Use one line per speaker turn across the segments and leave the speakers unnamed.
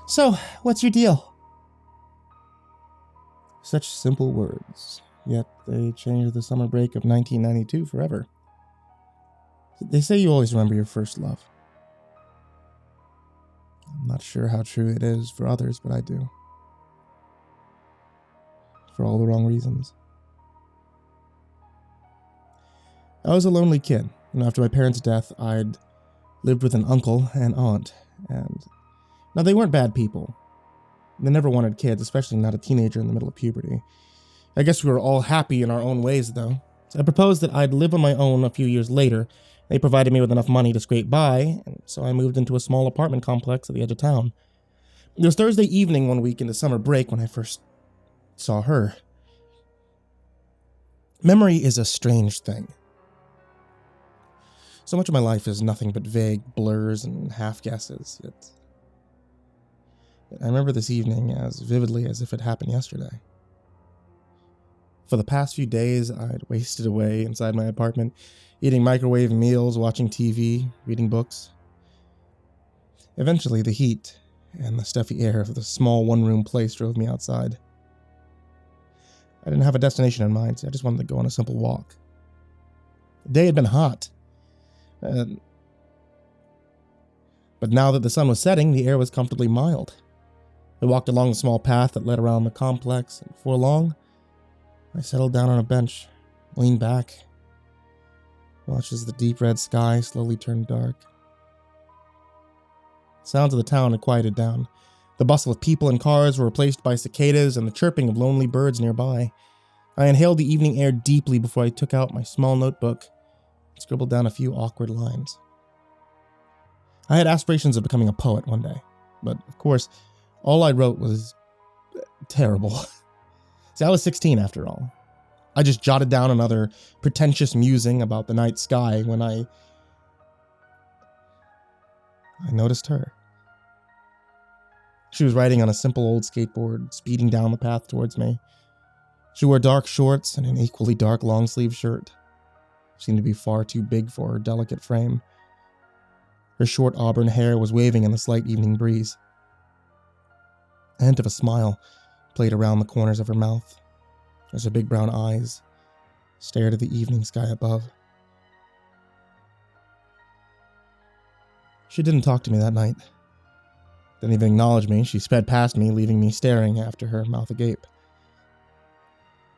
So, what's your deal? Such simple words, yet they changed the summer break of 1992 forever. They say you always remember your first love. I'm not sure how true it is for others, but I do. For all the wrong reasons. I was a lonely kid, and after my parents' death, I'd lived with an uncle and aunt, and now they weren't bad people. They never wanted kids, especially not a teenager in the middle of puberty. I guess we were all happy in our own ways, though. So I proposed that I'd live on my own a few years later. They provided me with enough money to scrape by, and so I moved into a small apartment complex at the edge of town. It was Thursday evening one week in the summer break when I first saw her. Memory is a strange thing. So much of my life is nothing but vague blurs and half-guesses, yet I remember this evening as vividly as if it happened yesterday. For the past few days, I'd wasted away inside my apartment, eating microwave meals, watching TV, reading books. Eventually, the heat and the stuffy air of the small one-room place drove me outside. I didn't have a destination in mind, so I just wanted to go on a simple walk. The day had been hot. But now that the sun was setting, the air was comfortably mild. I walked along a small path that led around the complex, and before long, I settled down on a bench, leaned back, watched as the deep red sky slowly turned dark. Sounds of the town had quieted down. The bustle of people and cars were replaced by cicadas and the chirping of lonely birds nearby. I inhaled the evening air deeply before I took out my small notebook and scribbled down a few awkward lines. I had aspirations of becoming a poet one day, but of course, all I wrote was terrible. See, I was 16 after all. I just jotted down another pretentious musing about the night sky when I noticed her. She was riding on a simple old skateboard, speeding down the path towards me. She wore dark shorts and an equally dark long-sleeve shirt. She seemed to be far too big for her delicate frame. Her short auburn hair was waving in the slight evening breeze. A hint of a smile played around the corners of her mouth as her big brown eyes stared at the evening sky above. She didn't talk to me that night. Didn't even acknowledge me. She sped past me, leaving me staring after her, mouth agape.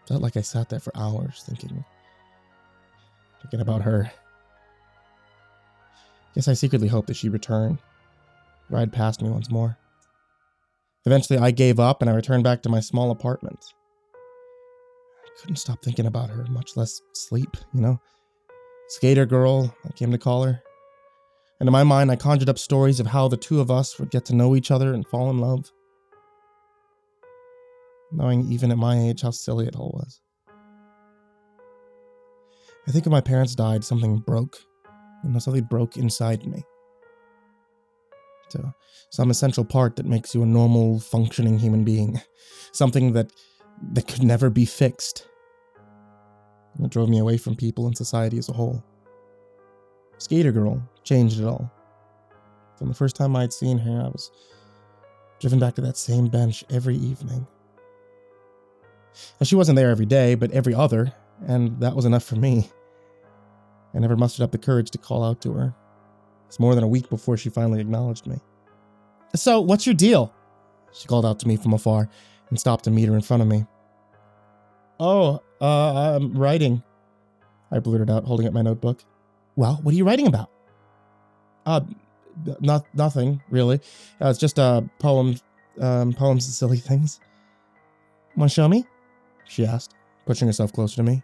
Felt like I sat there for hours, thinking about her. Guess I secretly hoped that she'd return, ride past me once more. Eventually, I gave up and I returned back to my small apartment. I couldn't stop thinking about her, much less sleep, Skater girl, I came to call her. And in my mind, I conjured up stories of how the two of us would get to know each other and fall in love. Knowing even at my age how silly it all was. I think when my parents died, something broke. Something broke inside me. So, some essential part that makes you a normal, functioning human being. Something that could never be fixed. And it drove me away from people and society as a whole. Skater girl changed it all. From the first time I'd seen her, I was driven back to that same bench every evening. Now, she wasn't there every day, but every other, and that was enough for me. I never mustered up the courage to call out to her. It's more than a week before she finally acknowledged me. So, what's your deal? She called out to me from afar and stopped to meet her in front of me. I'm writing, I blurted out, holding up my notebook. Well, what are you writing about? Nothing, really. It's just poems and silly things. Want to show me? She asked, pushing herself closer to me.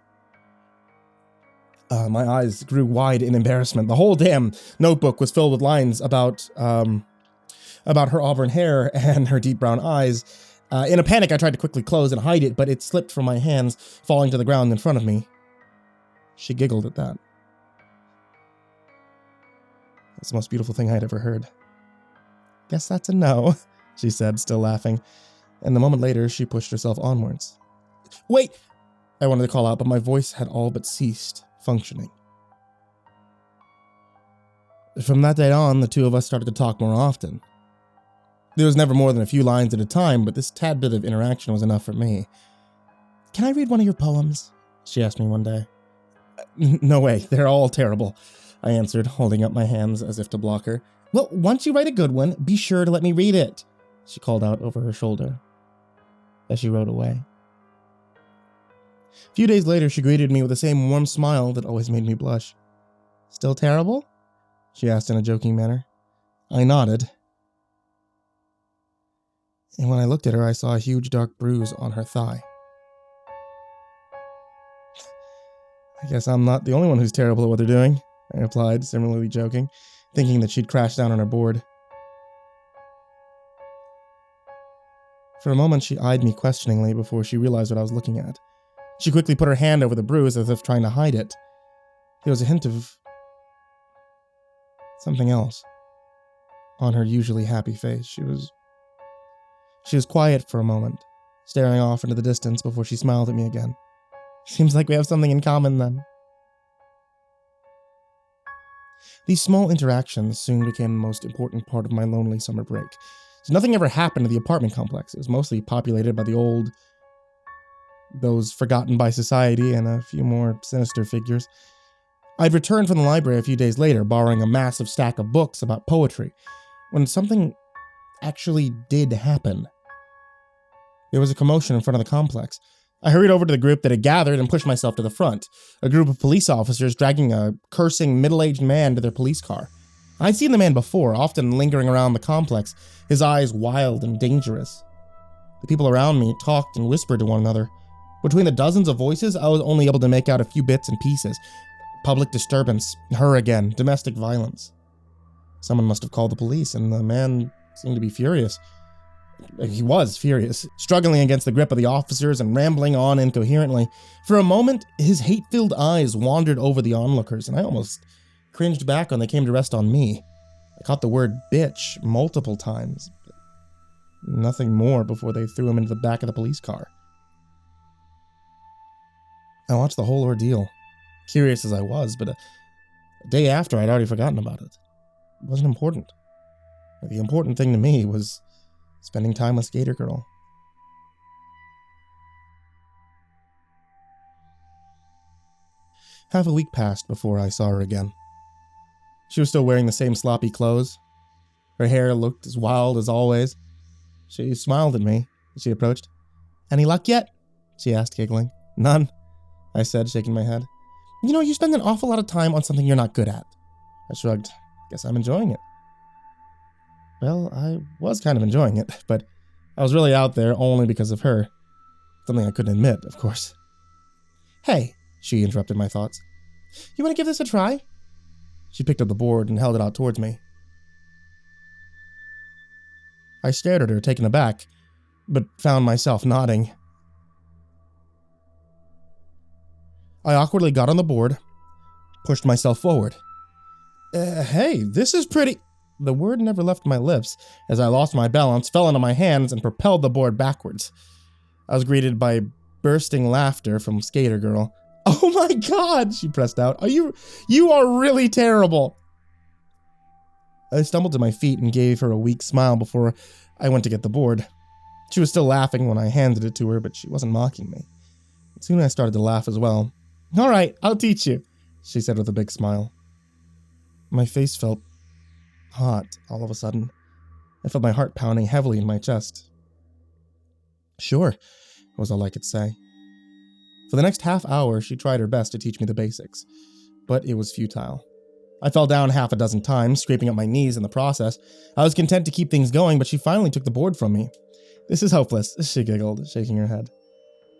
My eyes grew wide in embarrassment. The whole damn notebook was filled with lines about her auburn hair and her deep brown eyes. In a panic, I tried to quickly close and hide it, but it slipped from my hands, falling to the ground in front of me. She giggled at that. That's the most beautiful thing I'd ever heard. Guess that's a no, she said, still laughing. And a moment later, she pushed herself onwards. Wait! I wanted to call out, but my voice had all but ceased functioning. From that day on, the two of us started to talk more often. There was never more than a few lines at a time, but this tad bit of interaction was enough for me. "Can I read one of your poems?" she asked me one day. "No way, they're all terrible," I answered, holding up my hands as if to block her. "Well, once you write a good one, be sure to let me read it," she called out over her shoulder as she rode away. A few days later, she greeted me with the same warm smile that always made me blush. "Still terrible?" she asked in a joking manner. I nodded. And when I looked at her, I saw a huge dark bruise on her thigh. "I guess I'm not the only one who's terrible at what they're doing," I replied, similarly joking, thinking that she'd crash down on her board. For a moment, she eyed me questioningly before she realized what I was looking at. She quickly put her hand over the bruise as if trying to hide it. There was a hint of something else on her usually happy face. She was quiet for a moment, staring off into the distance before she smiled at me again. "Seems like we have something in common then." These small interactions soon became the most important part of my lonely summer break. So nothing ever happened to the apartment complex. It was mostly populated by those forgotten by society, and a few more sinister figures. I'd returned from the library a few days later, borrowing a massive stack of books about poetry, when something actually did happen. There was a commotion in front of the complex. I hurried over to the group that had gathered and pushed myself to the front, a group of police officers dragging a cursing middle-aged man to their police car. I'd seen the man before, often lingering around the complex, his eyes wild and dangerous. The people around me talked and whispered to one another. Between the dozens of voices, I was only able to make out a few bits and pieces. Public disturbance, her again, domestic violence. Someone must have called the police, and the man seemed to be furious. He was furious, struggling against the grip of the officers and rambling on incoherently. For a moment, his hate-filled eyes wandered over the onlookers, and I almost cringed back when they came to rest on me. I caught the word bitch multiple times, but nothing more before they threw him into the back of the police car. I watched the whole ordeal, curious as I was, but a day after I'd already forgotten about it. It wasn't important. The important thing to me was spending time with Skater Girl. Half a week passed before I saw her again. She was still wearing the same sloppy clothes. Her hair looked as wild as always. She smiled at me as she approached. "Any luck yet?" she asked, giggling. "None," I said, shaking my head. "You know, you spend an awful lot of time on something you're not good at." I shrugged. "Guess I'm enjoying it." Well, I was kind of enjoying it, but I was really out there only because of her. Something I couldn't admit, of course. "Hey," she interrupted my thoughts. "You want to give this a try?" She picked up the board and held it out towards me. I stared at her, taken aback, but found myself nodding. I awkwardly got on the board, pushed myself forward. Hey, this is pretty..." The word never left my lips as I lost my balance, fell into my hands, and propelled the board backwards. I was greeted by bursting laughter from Skater Girl. "Oh my god," she pressed out. You are really terrible." I stumbled to my feet and gave her a weak smile before I went to get the board. She was still laughing when I handed it to her, but she wasn't mocking me. Soon I started to laugh as well. "All right, I'll teach you," she said with a big smile. My face felt hot all of a sudden. I felt my heart pounding heavily in my chest. "Sure," was all I could say. For the next half hour, she tried her best to teach me the basics, but it was futile. I fell down half a dozen times, scraping up my knees in the process. I was content to keep things going, but she finally took the board from me. "This is hopeless," she giggled, shaking her head.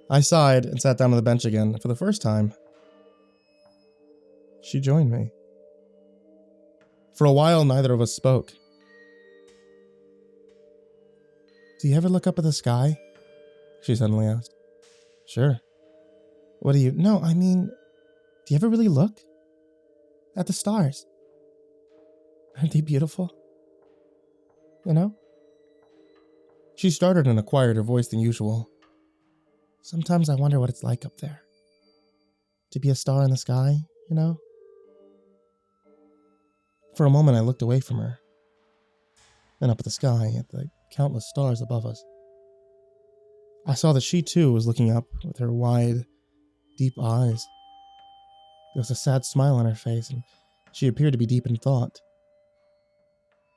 I sighed and sat down on the bench again. For the first time, she joined me. For a while, neither of us spoke. "Do you ever look up at the sky?" she suddenly asked. "Sure." "What do you... No, I mean, do you ever really look at the stars? Aren't they beautiful? You know?" She started in a quieter voice than usual. "Sometimes I wonder what it's like up there. To be a star in the sky, you know?" For a moment, I looked away from her. and up at the sky, at the countless stars above us. I saw that she too was looking up with her wide, deep eyes. There was a sad smile on her face, and she appeared to be deep in thought.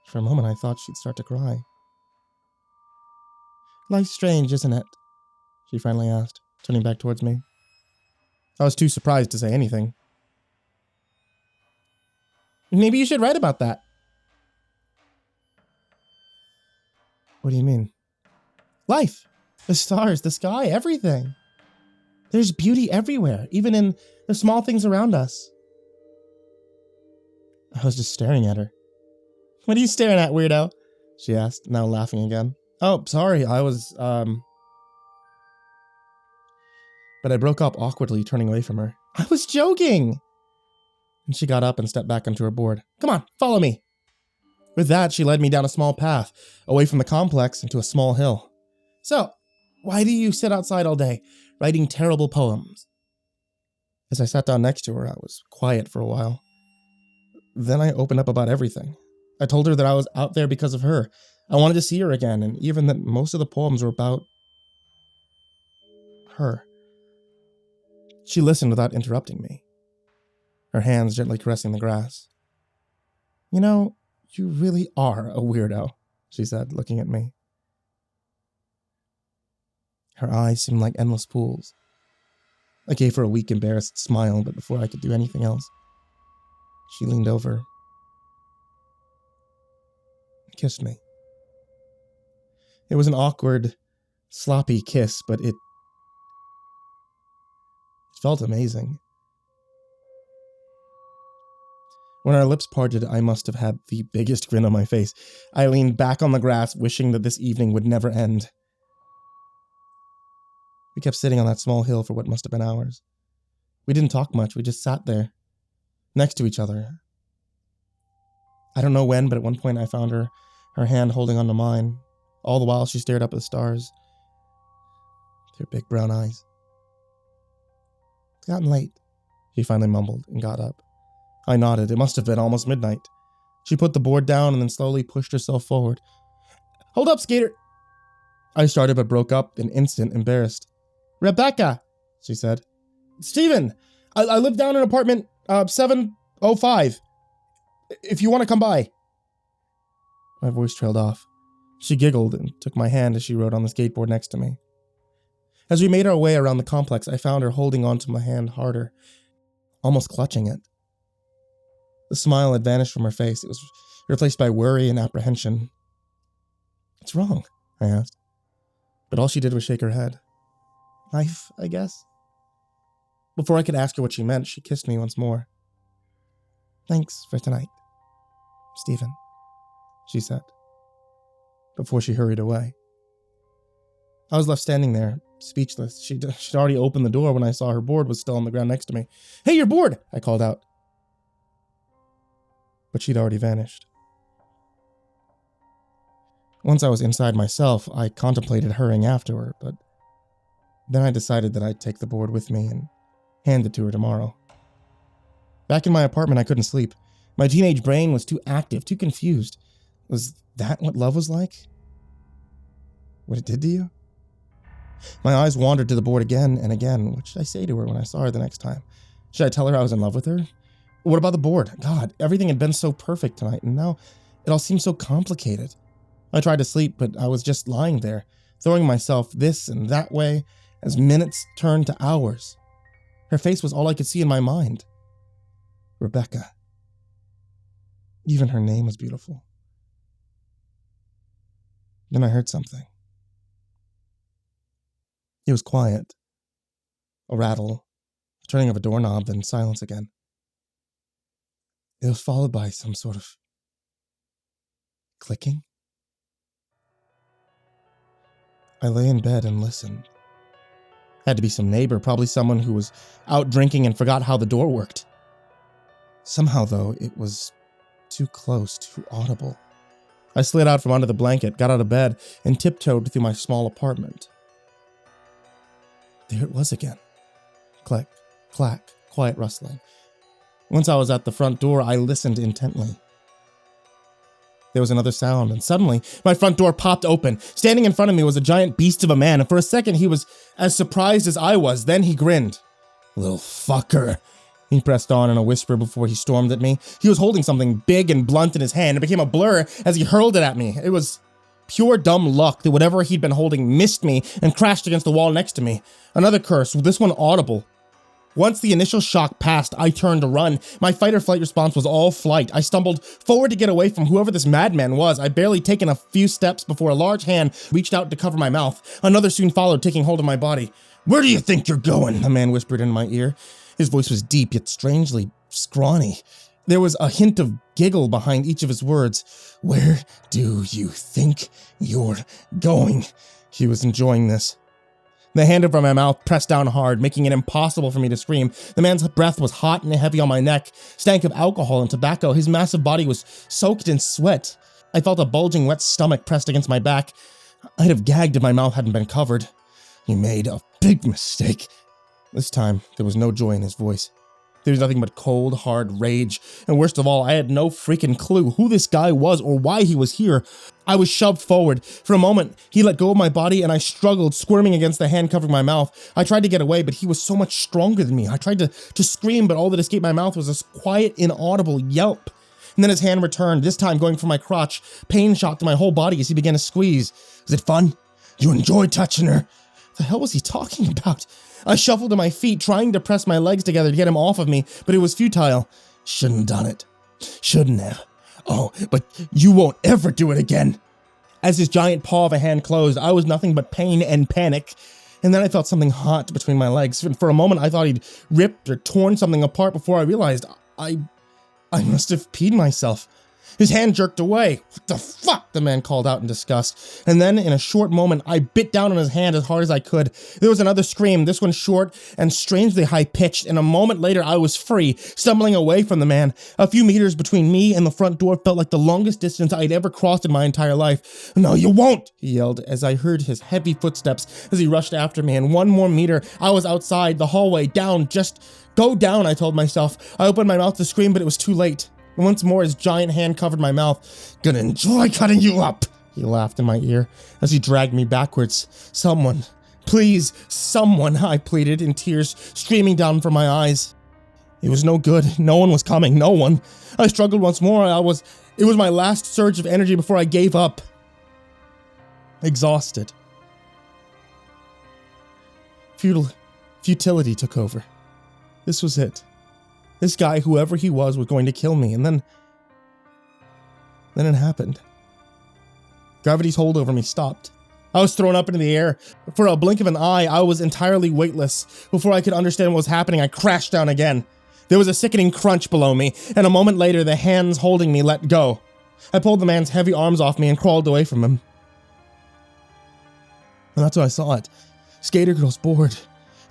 For a moment I thought she'd start to cry. "Life's strange, isn't it?" she finally asked, turning back towards me. I was too surprised to say anything. "Maybe you should write about that." "What do you mean?" "Life. The stars, the sky, everything. There's beauty everywhere, even in the small things around us." I was just staring at her. "What are you staring at, weirdo?" she asked, now laughing again. "Oh, sorry, I was, But I broke up awkwardly, turning away from her. "I was joking!" And she got up and stepped back onto her board. "Come on, follow me." With that, she led me down a small path, away from the complex into a small hill. "So, why do you sit outside all day, writing terrible poems?" As I sat down next to her, I was quiet for a while. Then I opened up about everything. I told her that I was out there because of her. I wanted to see her again, and even that most of the poems were about her. She listened without interrupting me, her hands gently caressing the grass. "You know, you really are a weirdo," she said, looking at me. Her eyes seemed like endless pools. I gave her a weak, embarrassed smile, but before I could do anything else, she leaned over and kissed me. It was an awkward, sloppy kiss, but it felt amazing. When our lips parted, I must have had the biggest grin on my face. I leaned back on the grass, wishing that this evening would never end. We kept sitting on that small hill for what must have been hours. We didn't talk much, we just sat there, next to each other. I don't know when, but at one point I found her hand holding onto mine. All the while she stared up at the stars, with her big brown eyes. "It's gotten late," she finally mumbled and got up. I nodded. It must have been almost midnight. She put the board down and then slowly pushed herself forward. "Hold up, skater!" I started but broke up in instant, embarrassed. "Rebecca," she said. "Steven, I live down in apartment 705. If you want to come by." My voice trailed off. She giggled and took my hand as she rode on the skateboard next to me. As we made our way around the complex, I found her holding onto my hand harder, almost clutching it. The smile had vanished from her face. It was replaced by worry and apprehension. "What's wrong?" I asked. But all she did was shake her head. "Life, I guess." Before I could ask her what she meant, she kissed me once more. "Thanks for tonight, Steven," she said, before she hurried away. I was left standing there, speechless. She'd already opened the door when I saw her board was still on the ground next to me. "Hey, your board!" I called out. But she'd already vanished. Once I was inside myself, I contemplated hurrying after her, but then I decided that I'd take the board with me and hand it to her tomorrow. Back in my apartment, I couldn't sleep. My teenage brain was too active, too confused. Was that what love was like? What it did to you? My eyes wandered to the board again and again. What should I say to her when I saw her the next time? Should I tell her I was in love with her? What about the board? God, everything had been so perfect tonight, and now it all seemed so complicated. I tried to sleep, but I was just lying there, throwing myself this and that way as minutes turned to hours. Her face was all I could see in my mind. Rebecca. Even her name was beautiful. Then I heard something. It was quiet. A rattle, a turning of a doorknob, then silence again. It was followed by some sort of clicking. I lay in bed and listened. Had to be some neighbor, probably someone who was out drinking and forgot how the door worked. Somehow, though, it was too close, too audible. I slid out from under the blanket, got out of bed, and tiptoed through my small apartment. There it was again. Click, clack, quiet rustling. Once I was at the front door, I listened intently. There was another sound, and suddenly, my front door popped open. Standing in front of me was a giant beast of a man, and for a second he was as surprised as I was. Then he grinned. "Little fucker," he pressed on in a whisper before he stormed at me. He was holding something big and blunt in his hand. It became a blur as he hurled it at me. It was pure dumb luck that whatever he'd been holding missed me and crashed against the wall next to me. Another curse, this one audible. Once the initial shock passed, I turned to run. My fight or flight response was all flight. I stumbled forward to get away from whoever this madman was. I'd barely taken a few steps before a large hand reached out to cover my mouth. Another soon followed, taking hold of my body. "Where do you think you're going?" the man whispered in my ear. His voice was deep, yet strangely scrawny. There was a hint of giggle behind each of his words. "Where do you think you're going?" He was enjoying this. The hand over my mouth pressed down hard, making it impossible for me to scream. The man's breath was hot and heavy on my neck, stank of alcohol and tobacco. His massive body was soaked in sweat. I felt a bulging, wet stomach pressed against my back. I'd have gagged if my mouth hadn't been covered. "You made a big mistake." This time, there was no joy in his voice. There was nothing but cold, hard rage. And worst of all, I had no freaking clue who this guy was or why he was here. I was shoved forward. For a moment, he let go of my body and I struggled, squirming against the hand covering my mouth. I tried to get away, but he was so much stronger than me. I tried to scream, but all that escaped my mouth was a quiet, inaudible yelp. And then his hand returned, this time going for my crotch. Pain shot through my whole body as he began to squeeze. "Is it fun? You enjoyed touching her?" The hell was he talking about? I shuffled to my feet, trying to press my legs together to get him off of me, but it was futile. "Shouldn't have done it. Shouldn't have. Oh, but you won't ever do it again." As his giant paw of a hand closed, I was nothing but pain and panic. And then I felt something hot between my legs. And for a moment, I thought he'd ripped or torn something apart before I realized I must have peed myself. His hand jerked away. "What the fuck?" the man called out in disgust. And then, in a short moment, I bit down on his hand as hard as I could. There was another scream, this one short and strangely high-pitched, and a moment later I was free, stumbling away from the man. A few meters between me and the front door felt like the longest distance I'd ever crossed in my entire life. "No, you won't!" he yelled, as I heard his heavy footsteps as he rushed after me, and one more meter, I was outside, the hallway, down, just go down, I told myself. I opened my mouth to scream, but it was too late. Once more, his giant hand covered my mouth. "Gonna enjoy cutting you up," he laughed in my ear as he dragged me backwards. "Someone, please, someone," I pleaded in tears streaming down from my eyes. It was no good. No one was coming. No one. I struggled once more. It was my last surge of energy before I gave up. Exhausted. Futility took over. This was it. This guy, whoever he was going to kill me, and then it happened. Gravity's hold over me stopped. I was thrown up into the air. For a blink of an eye, I was entirely weightless. Before I could understand what was happening, I crashed down again. There was a sickening crunch below me, and a moment later, the hands holding me let go. I pulled the man's heavy arms off me and crawled away from him. And that's when I saw it. Skater Girl's board.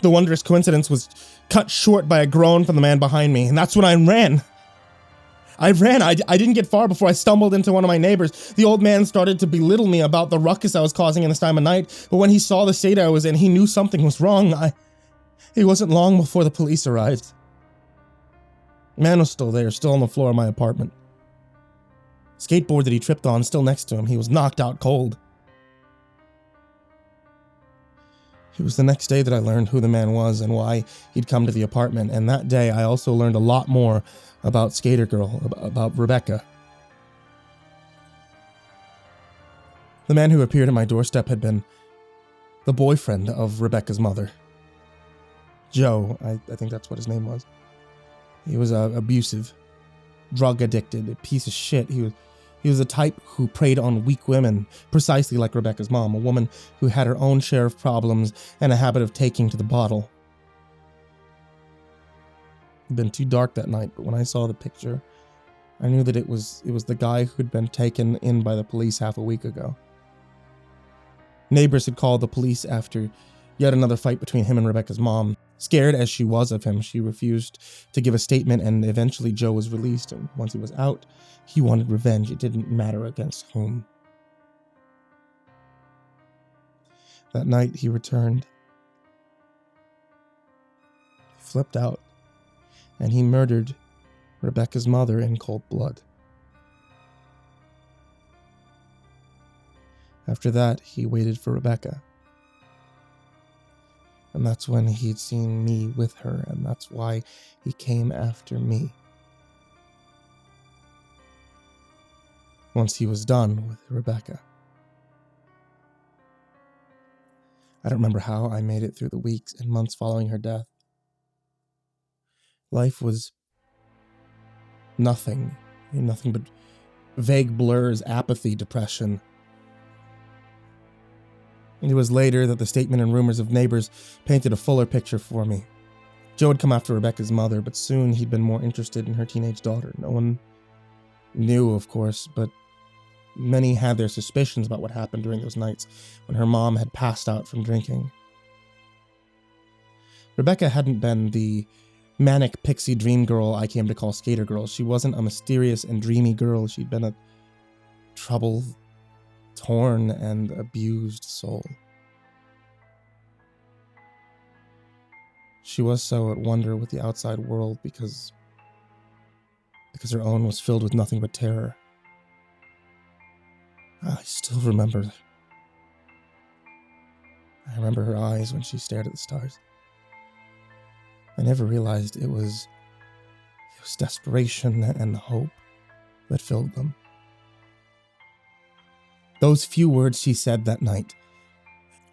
The wondrous coincidence was cut short by a groan from the man behind me, and that's when I ran. I didn't get far before I stumbled into one of my neighbors. The old man started to belittle me about the ruckus I was causing in this time of night, but when he saw the state I was in, he knew something was wrong. It wasn't long before the police arrived. The man was still there, still on the floor of my apartment. Skateboard that he tripped on still next to him. He was knocked out cold. It was the next day that I learned who the man was and why he'd come to the apartment, and that day I also learned a lot more about Skater Girl, about Rebecca. The man who appeared at my doorstep had been the boyfriend of Rebecca's mother. Joe, I think that's what his name was. He was abusive, drug-addicted, a piece of shit. He was the type who preyed on weak women, precisely like Rebecca's mom, a woman who had her own share of problems and a habit of taking to the bottle. It had been too dark that night, but when I saw the picture, I knew that it was the guy who'd been taken in by the police half a week ago. Neighbors had called the police after yet another fight between him and Rebecca's mom. Scared as she was of him, she refused to give a statement, and eventually Joe was released, and once he was out, he wanted revenge. It didn't matter against whom. That night, he returned. He flipped out, and he murdered Rebecca's mother in cold blood. After that, he waited for Rebecca. And that's when he'd seen me with her, and that's why he came after me. Once he was done with Rebecca. I don't remember how I made it through the weeks and months following her death. Life was nothing but vague blurs, apathy, depression. It was later that the statement and rumors of neighbors painted a fuller picture for me. Joe had come after Rebecca's mother, but soon he'd been more interested in her teenage daughter. No one knew, of course, but many had their suspicions about what happened during those nights when her mom had passed out from drinking. Rebecca hadn't been the manic pixie dream girl I came to call Skater Girl. She wasn't a mysterious and dreamy girl. She'd been a troubled, torn, and abused soul. She was so at wonder with the outside world because her own was filled with nothing but terror. I still remember. I remember her eyes when she stared at the stars. I never realized it was desperation and hope that filled them. Those few words she said that night,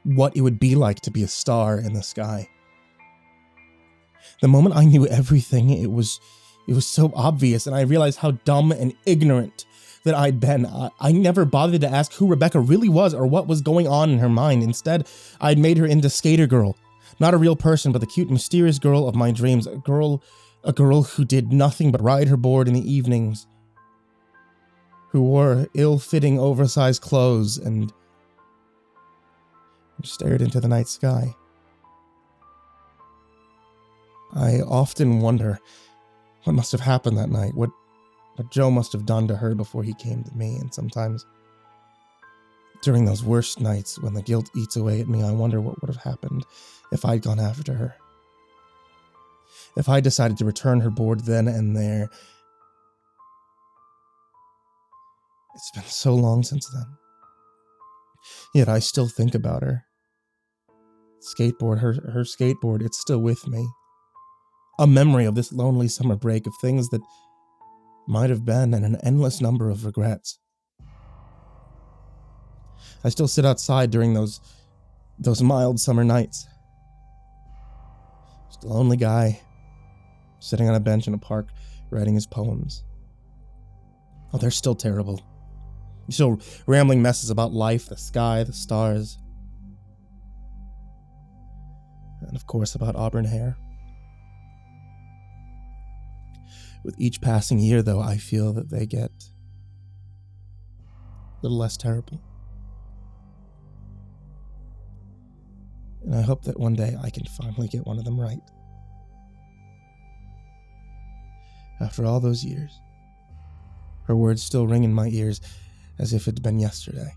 what it would be like to be a star in the sky. The moment I knew everything, it was so obvious, and I realized how dumb and ignorant that I'd been. I never bothered to ask who Rebecca really was or what was going on in her mind. Instead, I'd made her into Skater Girl. Not a real person, but the cute, mysterious girl of my dreams. A girl who did nothing but ride her board in the evenings. Who wore ill-fitting, oversized clothes and stared into the night sky. I often wonder what must have happened that night, what Joe must have done to her before he came to me, and sometimes during those worst nights when the guilt eats away at me, I wonder what would have happened if I'd gone after her. If I decided to return her board then and there. It's been so long since then. Yet I still think about her. Skateboard, her skateboard, it's still with me. A memory of this lonely summer break of things that might have been and an endless number of regrets. I still sit outside during those mild summer nights. Just a lonely guy sitting on a bench in a park writing his poems. Oh, they're still terrible. Still rambling messes about life, the sky, the stars. And of course about auburn hair. With each passing year, though, I feel that they get a little less terrible. And I hope that one day I can finally get one of them right. After all those years, her words still ring in my ears as if it'd been yesterday.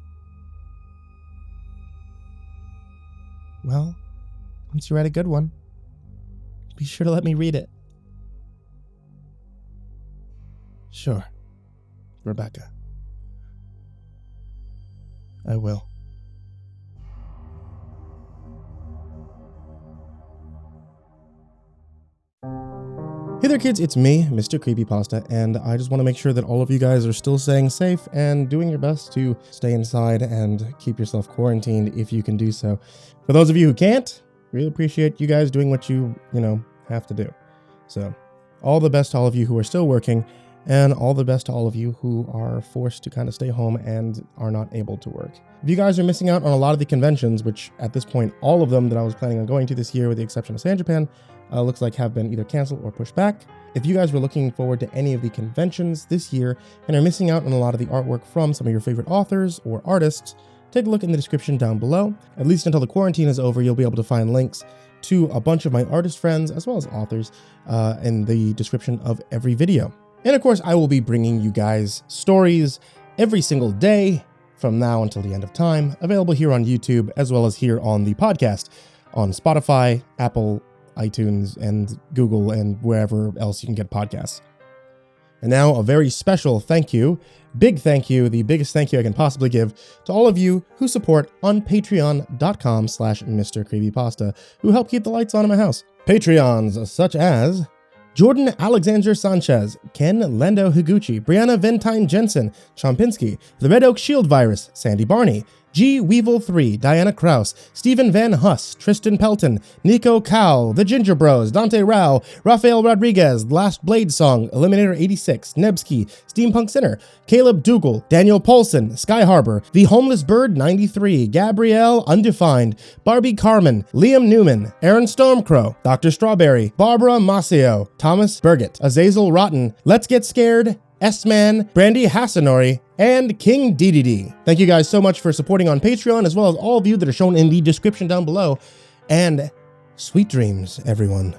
Well, once you write a good one, be sure to let me read it. Sure, Rebecca. I will. Hey there kids, it's me, Mrcreepypasta, and I just want to make sure that all of you guys are still staying safe and doing your best to stay inside and keep yourself quarantined if you can do so. For those of you who can't, really appreciate you guys doing what you have to do. So, all the best to all of you who are still working, and all the best to all of you who are forced to kind of stay home and are not able to work. If you guys are missing out on a lot of the conventions, which at this point, all of them that I was planning on going to this year with the exception of San Japan, looks like have been either canceled or pushed back. If you guys were looking forward to any of the conventions this year and are missing out on a lot of the artwork from some of your favorite authors or artists, take a look in the description down below. At least until the quarantine is over, you'll be able to find links to a bunch of my artist friends as well as authors in the description of every video. And of course, I will be bringing you guys stories every single day from now until the end of time, available here on YouTube as well as here on the podcast on Spotify, Apple, iTunes, and Google, and wherever else you can get podcasts. And now a very special thank you, big thank you, the biggest thank you I can possibly give to all of you who support on patreon.com/Mrcreepypasta, who help keep the lights on in my house. Patreons such as Jordan Alexander Sanchez, Ken Lando Higuchi, Brianna Van Tine-Janzen, Chompski, TheRedOakShieldVirus, Sindee Barney, G. Weevil 3, Diana Kraus, Stephen VanHuss, Tristain Pelton, Nico, TheGingerBroz, Dante Rowe, Raphael Rodriguez, Lastbladesong, Eliminator 86, Nebsky, SteampunkSinner, Kaleb Dougal, Daniel Poulsen, Sky Harbor, The Homeless Bird 93, Gabrielle Undefined, Barbie Carmen, Liam Newman, Aaron Stormcrow, Dr. Strawberry, Barbara Maceo, Thomas Burgett, Azazel Rotten, Let's Get Scared, S-Man, Brandy Hasanori, and King DDD. Thank you guys so much for supporting on Patreon, as well as all of you that are shown in the description down below. And sweet dreams, everyone.